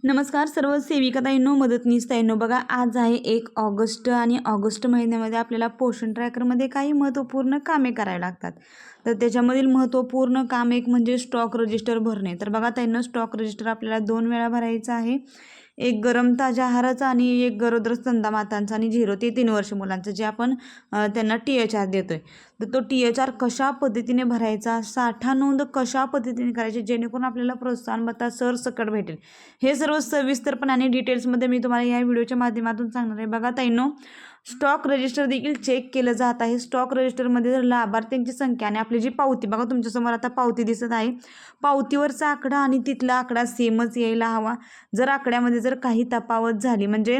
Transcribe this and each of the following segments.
नमस्कार सर्व सेविकाताईंनो, मदतनीस ताईंनो. बघा, आज आहे 1 ऑगस्ट आणि ऑगस्ट महिन्यामध्ये आपल्याला पोषण ट्रॅकरमध्ये काही महत्त्वपूर्ण कामे करायला लागतात. तर त्याच्यामधील महत्त्वपूर्ण काम एक म्हणजे स्टॉक रजिस्टर भरणे. तर बघा ताईंनो, स्टॉक रजिस्टर आपल्याला 2 वेळा भरायचं आहे. एक गरम ताज्या आहाराचा आणि एक गरोदर स्तनदा मातांचा आणि 0 ते 3 वर्ष मुलांचं, जे आपण त्यांना THR देतोय. तर तो THR कशा पद्धतीने भरायचा, साठा नोंद कशा पद्धतीने करायची, जेणेकरून आपल्याला प्रोत्साहन भत्ता सरसकट भेटेल, हे सर्व सविस्तरपणे आणि डिटेल्समध्ये मी तुम्हाला या व्हिडिओच्या माध्यमातून सांगणार आहे. बघा ताईंनो, स्टॉक रजिस्टर देखील चेक केलं जात आहे. स्टॉक रजिस्टरमध्ये जर लाभार्थ्यांची संख्या आणि आपली जी पावती, बघा तुमच्यासमोर आता पावती दिसत आहे, पावतीवरचा आकडा आणि तिथला आकडा सेमच यायला हवा. जर आकड्यामध्ये जर काही तफावत झाली, म्हणजे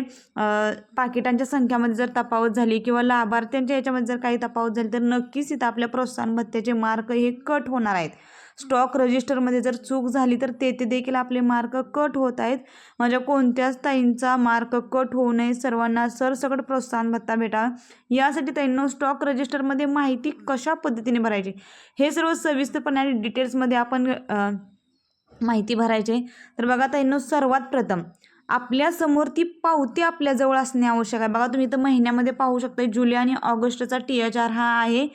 पाकिटांच्या संख्यामध्ये जर तफावत झाली किंवा लाभार्थ्यांच्या याच्यामध्ये जर काही तफावत झाली, तर नक्कीच इथं आपल्या प्रोत्साहन भत्त्याचे मार्क हे कट होणार आहेत. स्टॉक रजिस्टरमध्ये जर चूक झाली तर तेथे देखील आपले मार्क कट होत आहेत. म्हणजे कोणत्याच ताईंचा मार्क कट होऊ नये, सर्वांना सरसकट प्रोत्साहन भत्ता भेटावा, यासाठी ताईंनो स्टॉक रजिस्टरमध्ये माहिती कशा पद्धतीने भरायची, हे सर्व सविस्तरपणे आणि डिटेल्समध्ये आपण माहिती भरायची. तर बघा ताईंनो, सर्वात प्रथम आपल्या समोर ती पावती आपल्याजवळ असणे आवश्यक आहे. बघा, तुम्ही इथं महिन्यामध्ये पाहू शकता, जुलै आणि ऑगस्टचा THR हा आहे.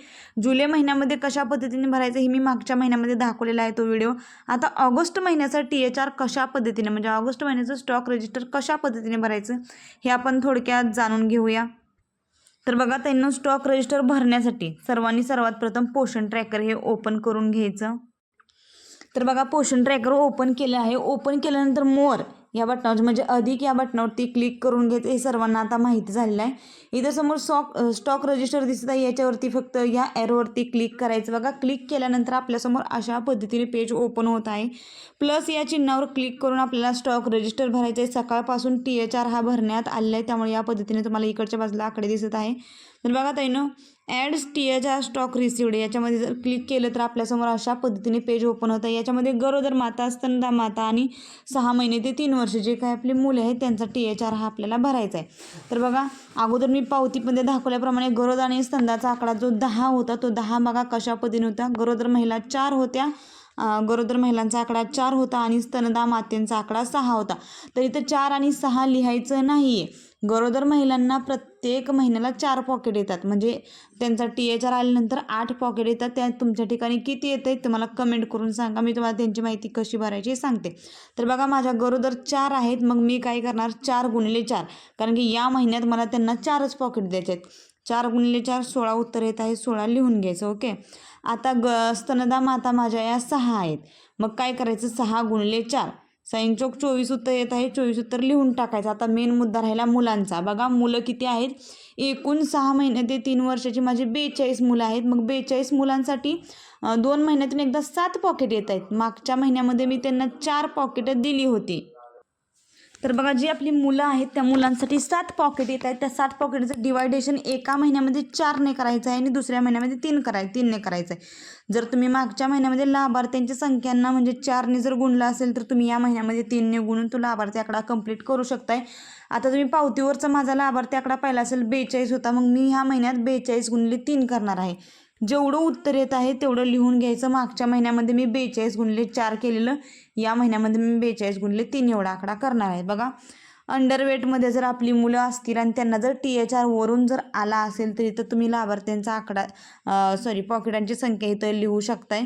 जुलै महिन्यामध्ये कशा पद्धतीने भरायचं हे मी मागच्या महिन्यामध्ये दाखवलेला आहे तो व्हिडिओ. आता ऑगस्ट महिन्याचा THR कशा पद्धतीने, म्हणजे ऑगस्ट महिन्याचं स्टॉक रजिस्टर कशा पद्धतीने भरायचं हे आपण थोडक्यात जाणून घेऊया. तर बघा ताईंनो, स्टॉक रजिस्टर भरण्यासाठी सर्वांनी सर्वात प्रथम पोषण ट्रॅकर हे ओपन करून घ्यायचं. तर बघा, पोषण ट्रॅकर ओपन केलं आहे. ओपन केल्यानंतर मोर या बटनावर, म्हणजे अधिक या बटनावरती क्लिक करून घ्यायचं. हे सर्वांना आता माहिती झालेलं आहे. इथं समोर स्टॉक रजिस्टर दिसत आहे, याच्यावरती फक्त या एरोवरती क्लिक करायचं. बघा, क्लिक केल्यानंतर आपल्यासमोर अशा पद्धतीने पेज ओपन होत आहे. प्लस या चिन्हावर क्लिक करून आपल्याला स्टॉक रजिस्टर भरायचं आहे. सकाळपासून THR हा भरण्यात आलेला आहे, त्यामुळे या पद्धतीने तुम्हाला इकडच्या बाजूला आकडे दिसत आहे. तर बघा ताईंनो, ॲड THR स्टॉक रिसिव्ड याच्यामध्ये जर क्लिक केलं तर आपल्यासमोर अशा पद्धतीने पेज ओपन होतं आहे. याच्यामध्ये गरोदर माता, स्तनदा माता आणि 6 महिने ते 3 वर्ष जे काही आपली मुले आहेत त्यांचा THR हा आपल्याला भरायचा आहे. तर बघा, अगोदर मी पावतीमध्ये दाखवल्याप्रमाणे गरोदर आणि स्तनदाचा आकडा जो 10 होता, तो 10 बघा कशा पद्धतीने होता. गरोदर महिला 4 होत्या, गरोदर महिलांचा आकडा 4 होता आणि स्तनदा मातेंचा आकडा 6 होता. तर इथं 4 आणि 6 लिहायचं नाही आहे. गरोदर महिलांना प्रत्येक महिन्याला 4 पॉकेट येतात, म्हणजे त्यांचा THR आल्यानंतर 8 पॉकेट येतात. त्या तुमच्या ठिकाणी किती येत आहेत ते मला कमेंट करून सांगा, मी तुम्हाला त्यांची माहिती कशी भरायची सांगते. तर बघा, माझ्या गरोदर 4 आहेत, मग मी काय करणार, 4 गुणिले 4, कारण की या महिन्यात मला त्यांना 4च पॉकेट द्यायचे आहेत. 4 गुणिले 4 16 उत्तर येत आहे, 16 लिहून घ्यायचं. ओके. आता स्तनदा माता माझ्या या 6 आहेत, मग काय करायचं, 6 गुणिले 4 6 24 उत्तर येत आहे, 24 उत्तर लिहून टाकायचं. आता मेन मुद्दा राहिला मुलांचा. बघा, मुलं किती आहेत, एकूण 6 महिने ते 3 वर्षाची माझी 42 मुलं आहेत. मग 42 मुलांसाठी 2 महिन्यातून एकदा 7 पॉकेट येत आहेत. मागच्या महिन्यामध्ये मी त्यांना 4 पॉकेटं दिली होती. तर बघा, जी आपली मुलं आहेत त्या मुलांसाठी 7 पॉकेट येत आहेत. त्या 7 पॉकेटचं डिवायडेशन एका महिन्यामध्ये 4ने करायचं आहे आणि दुसऱ्या महिन्यामध्ये 3ने करायचं आहे. जर तुम्ही मागच्या महिन्यामध्ये लाभार्थ्यांच्या संख्यांना म्हणजे 4ने जर गुणलं असेल, तर तुम्ही या महिन्यामध्ये 3ने गुणून तो लाभार्थी आकडा कंप्लीट करू शकताय. आता तुम्ही पावतीवरचा माझा लाभार्थी आकडा पाहिला असेल, 42 होता, मग मी ह्या महिन्यात 42 गुणिले 3 करणार आहे. जेवढं उत्तर येत आहे तेवढं लिहून घ्यायचं. मागच्या महिन्यामध्ये मी 42 गुणिले 4 केलेलं, या महिन्यामध्ये मी 42 गुणिले 3 एवढा आकडा करणार आहे. बघा, अंडरवेटमध्ये जर आपली मुलं असतील आणि त्यांना जर THR वरून जर आला असेल, तर इथं तुम्ही लाभार्थ्यांचा आकडा पॉकेटांची संख्या इथं लिहू शकताय.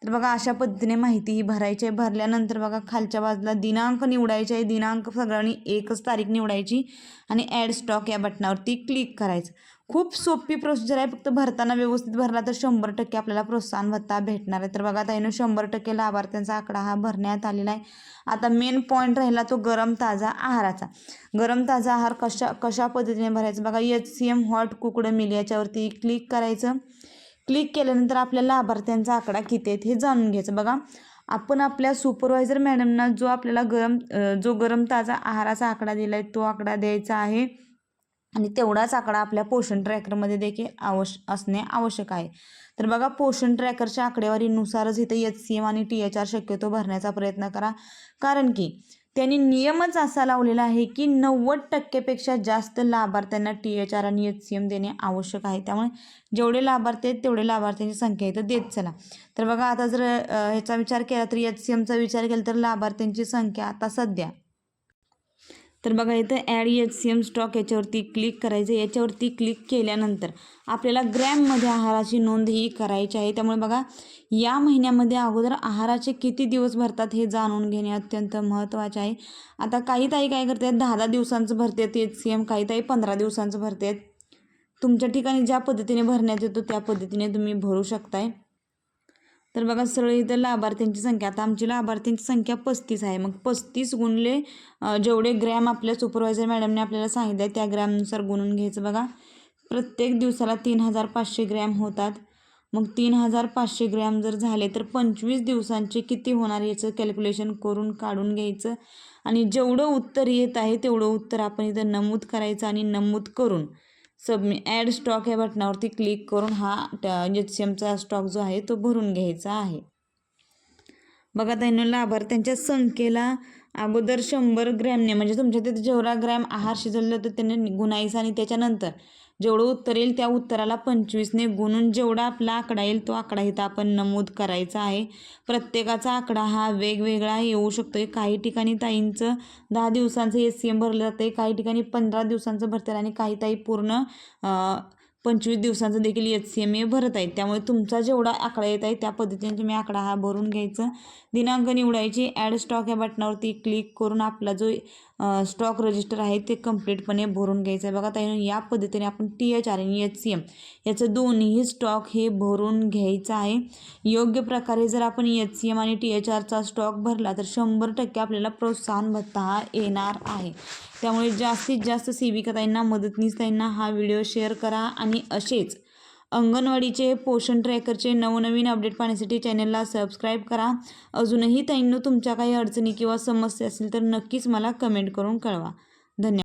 तर बघा, अशा पद्धतीने माहिती ही भरायची आहे. भरल्यानंतर बघा, खालच्या बाजूला दिनांक निवडायचे आहे. दिनांक सगळ्यांनी एकच तारीख निवडायची आणि ॲड स्टॉक या बटनावरती क्लिक करायचं. खूप सोपी प्रोसिजर आहे. फक्त भरताना व्यवस्थित भरला तर 100% आपल्याला प्रोत्साहन भत्ता भेटणार आहे. तर बघा ताईंनो, 100% लाभार्थ्यांचा आकडा हा भरण्यात आलेला आहे. आता मेन पॉईंट राहिला तो गरम ताजा आहाराचा. गरम ताजा आहार कशा पद्धतीने भरायचं. बघा, HCM हॉट कुक्ड मील याच्यावरती क्लिक करायचं. क्लिक केल्यानंतर आपल्या लाभार्थ्यांचा आकडा किती आहेत हे जाणून घ्यायचं. बघा, आपण आपल्या सुपरवायझर मॅडमना जो आपल्याला गरम ताजा आहाराचा आकडा दिला आहे तो आकडा द्यायचा आहे आणि तेवढाच आकडा आपल्या पोषण ट्रॅकरमध्ये देखील असणे आवश्यक आहे. तर बघा, पोषण ट्रॅकरच्या आकडेवारीनुसारच इथं HCM आणि THR शक्यतो भरण्याचा प्रयत्न करा, कारण की त्यांनी नियमच असा लावलेला आहे की 90% जास्त लाभार्थ्यांना THR आणि HCM देणे आवश्यक आहे. त्यामुळे जेवढे लाभार्थी आहेत तेवढे लाभार्थ्यांची संख्या इथं देत चला. तर बघा, आता जर ह्याचा विचार केला तर HCMचा विचार केला तर लाभार्थ्यांची संख्या आता सध्या तर बघा इथं ॲड HCM स्टॉक याच्यावरती क्लिक करायचं. याच्यावरती क्लिक केल्यानंतर आपल्याला ग्रॅममध्ये आहाराची नोंद ही करायची आहे. त्यामुळे बघा या महिन्यामध्ये अगोदर आहाराचे किती दिवस भरतात हे जाणून घेणे अत्यंत महत्त्वाचे आहे. आता काही ताई काय करतात 10-10 दिवसांचं भरतात HCM, काही ताई 15 दिवसांचं भरतात. तुमच्या ठिकाणी ज्या पद्धतीने भरण्यात येतो त्या पद्धतीने तुम्ही भरू शकताय. तर बघा सरळ इथं लाभार्थ्यांची संख्या, आता आमची लाभार्थ्यांची संख्या 35 आहे. मग 35 गुणले जेवढे ग्रॅम आपल्या सुपरवायझर मॅडमने आपल्याला सांगितलं आहे त्या ग्रॅमनुसार गुणून घ्यायचं. बघा प्रत्येक दिवसाला 3500 ग्रॅम होतात. मग 3500 ग्रॅम जर झाले तर 25 दिवसांचे किती होणार याचं कॅल्क्युलेशन करून काढून घ्यायचं आणि जेवढं उत्तर येत आहे तेवढं उत्तर आपण इथं नमूद करायचं आणि नमूद करून ॲड स्टॉक या बटनावरती क्लिक करून हा HCMचा स्टॉक जो आहे तो भरून घ्यायचा आहे. बघा त्यांनी लाभार्थ्यांच्या संख्येला अगोदर 100 ग्रॅमने म्हणजे तुमच्या तिथे जेवढा ग्रॅम आहार शिजवलं तर त्याने गुणायचं आणि त्याच्यानंतर जेवढं उत्तर येईल त्या उत्तराला 25ने गुणून जेवढा आपला आकडा येईल तो आकडा इथं आपण नमूद करायचा आहे. प्रत्येकाचा आकडा हा वेगवेगळा येऊ शकतो. काही ठिकाणी ताईंचं 10 दिवसांचं HCM भरलं जातं आहे, काही ठिकाणी 15 दिवसांचं भरतात आणि काही ताई पूर्ण 25 दिवसांचं देखील HCM हे भरत आहेत. त्यामुळे तुमचा जेवढा आकडा येत आहे त्या पद्धतीने तुम्ही आकडा हा भरून घ्यायचं. दिनांक निवडायची, ॲड स्टॉक या बटनावरती क्लिक करून आपला जो स्टॉक रजिस्टर आहे ते कंप्लीटपणे भरून घ्यायचं आहे. बघा ताई या पद्धतीने आपण THR आणि HCM याचं दोन्ही स्टॉक हे भरून घ्यायचं आहे. योग्य प्रकारे जर आपण HCM आणि THRचा स्टॉक भरला तर 100% आपल्याला प्रोत्साहन भत्ता हा येणार आहे. त्यामुळे जास्तीत जास्त सेविका ताईंना, मदतनीस ताईंना हा व्हिडिओ शेअर करा आणि असेच अंगणवाडीचे पोषण ट्रॅकरचे नवनवीन अपडेट पाहण्यासाठी चॅनलला सबस्क्राईब करा. अजूनही ताईंनो तुमच्या काही अडचणी किंवा समस्या असतील तर नक्कीच मला कमेंट करून कळवा. धन्यवाद.